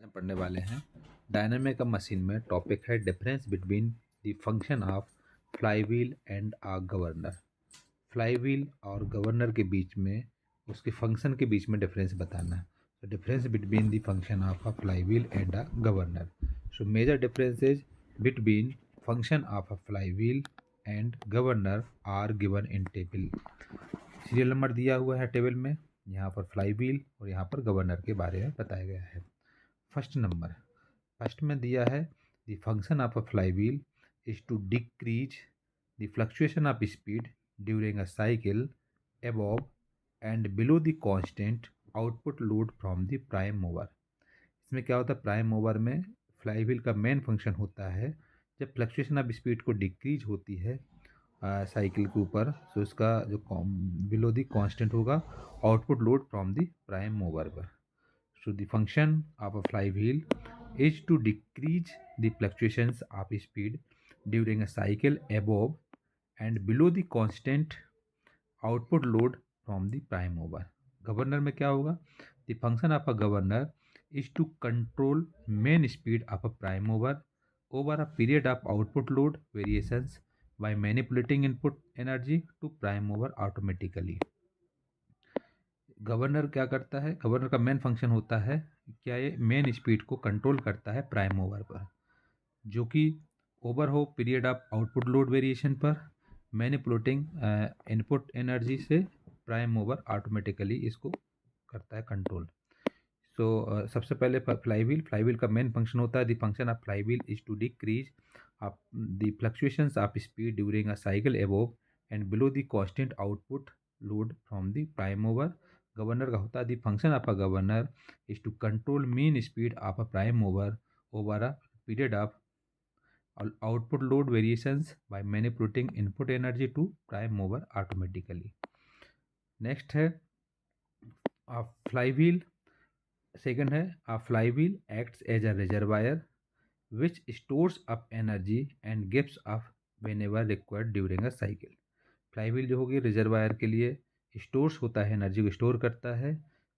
में पढ़ने वाले हैं। डायनामिक मशीन में टॉपिक है difference between the function of flywheel and a governor. Flywheel और गवर्नर के बीच में उसके फंक्शन के बीच में डिफरेंस बताना है। तो difference between the function of a flywheel and a governor. So major differences between function of a flywheel and governor are given in table. Serial number दिया हुआ है टेबल में। यहाँ पर फ्लाईव्हील और यहाँ पर गवर्नर के बारे में बताया गया है। फर्स्ट में दिया है the function of a flywheel is to decrease the fluctuation of speed during a cycle above and below the constant output load from the prime mover. इसमें क्या होता है, प्राइम मूवर में फ्लाईव्हील का मेन फंक्शन होता है जब fluctuation of speed को डिक्रीज होती है साइकिल के ऊपर, तो इसका जो बिलो द कांस्टेंट होगा output load from the prime mover पर। So the function of a flywheel is to decrease the fluctuations of speed during a cycle above and below the constant output load from the prime mover. Governor में क्या होगा, the function of a governor is to control main speed of a prime mover over a period of output load variations by manipulating input energy to prime mover automatically. Governor क्या करता है, governor का main function होता है क्या, ये main speed को control करता है प्राइम मूवर पर, जो कि ओवर हो period of output load variation पर, मैनिपुलेटिंग इनपुट एनर्जी से प्राइम मूवर ऑटोमेटिकली इसको करता है कंट्रोल। सो सबसे पहले फ्लाईव्हील का मेन फंक्शन होता है the function of flywheel is to decrease of the fluctuations of speed during a cycle above and below the constant output load from the prime mover. Governor का होता है the function of a governor is to control mean speed of a prime mover over a period of output load variations by manipulating input energy to prime mover automatically. Next है flywheel. Second है a flywheel acts as a reservoir which stores up energy and gives up whenever required during a cycle. Flywheel जो होगी reservoir के लिए stores होता है, energy को store करता है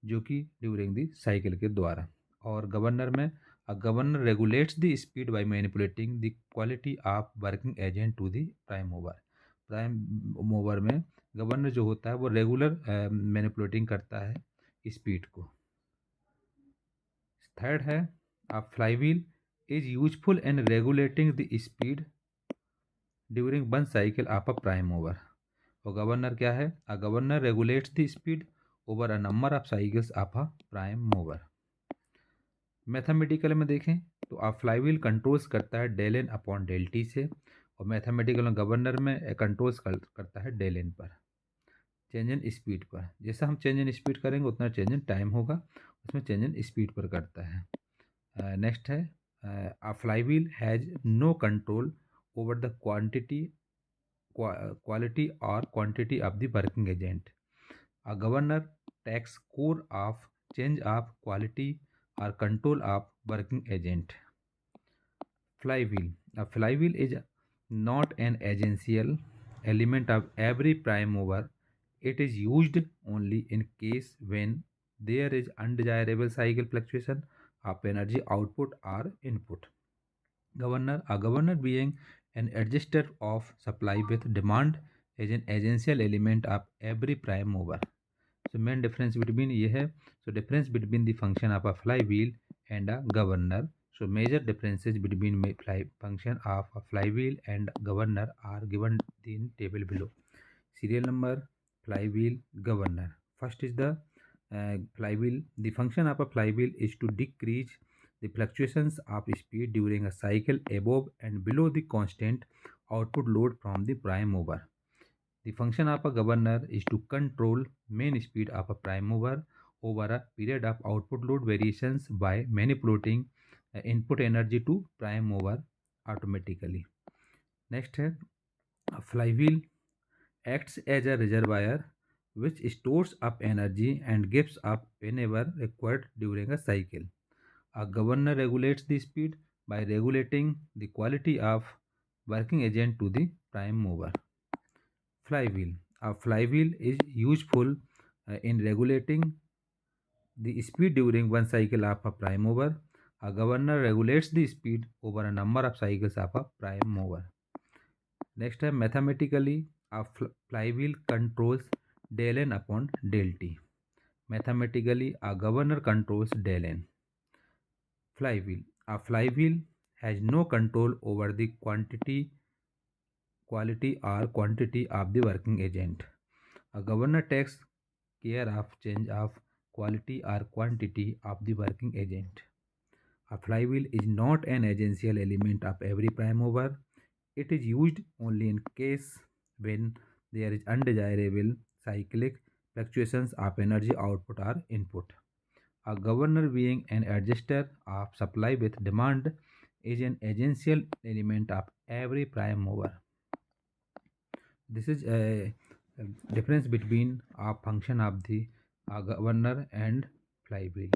जो कि ड्यूरिंग द साइकिल के द्वारा। और गवर्नर में a governor regulates the speed by manipulating the quality of working agent to the prime mover. Prime mover में गवर्नर जो होता है वो रेगुलर मैनिपुलेटिंग करता है स्पीड को। थर्ड है a flywheel is useful in regulating the speed during one cycle of a prime mover. और गवर्नर क्या है, a governor regulates the speed over a number of cycles of a prime mover. Mathematical में देखें तो a flywheel controls करता है del N upon del T से, और मैथमेटिकल में गवर्नर में कंट्रोल्स करता है डेल एन पर, चेंज इन स्पीड पर। जैसा हम चेंज इन स्पीड करेंगे उतना चेंज इन टाइम होगा, उसमें चेंज इन स्पीड पर करता है। नेक्स्ट है a flywheel has no control over the quality or quantity of the working agent. A governor takes care of change of quality or control of working agent. Flywheel. A flywheel is not an essential element of every prime mover. It is used only in case when there is undesirable cycle fluctuation of energy output or input. A governor being an adjuster of supply with demand is an essential element of every prime mover. So main difference between ये है, so difference between the function of a flywheel and a governor. So major differences between function of a flywheel and governor are given in table below. Serial number, flywheel, governor. First is the flywheel. The function of a flywheel is to decrease the fluctuations of speed during a cycle above and below the constant output load from the prime mover. The function of a governor is to control main speed of a prime mover over a period of output load variations by manipulating input energy to prime mover automatically. Next है a flywheel acts as a reservoir which stores up energy and gives up whenever required during a cycle. A governor regulates the speed by regulating the quality of working agent to the prime mover. Flywheel. A flywheel is useful in regulating the speed during one cycle of a prime mover. A governor regulates the speed over a number of cycles of a prime mover. Next time, mathematically, a flywheel controls del N upon del T. Mathematically, a governor controls del N. Flywheel. A flywheel has no control over the quality or quantity of the working agent. A governor takes care of change of quality or quantity of the working agent. A flywheel is not an essential element of every prime mover. It is used only in case when there is undesirable cyclic fluctuations of energy output or input. A governor being an adjuster of supply with demand is an essential element of every prime mover. This is a difference between a function of the governor and flywheel.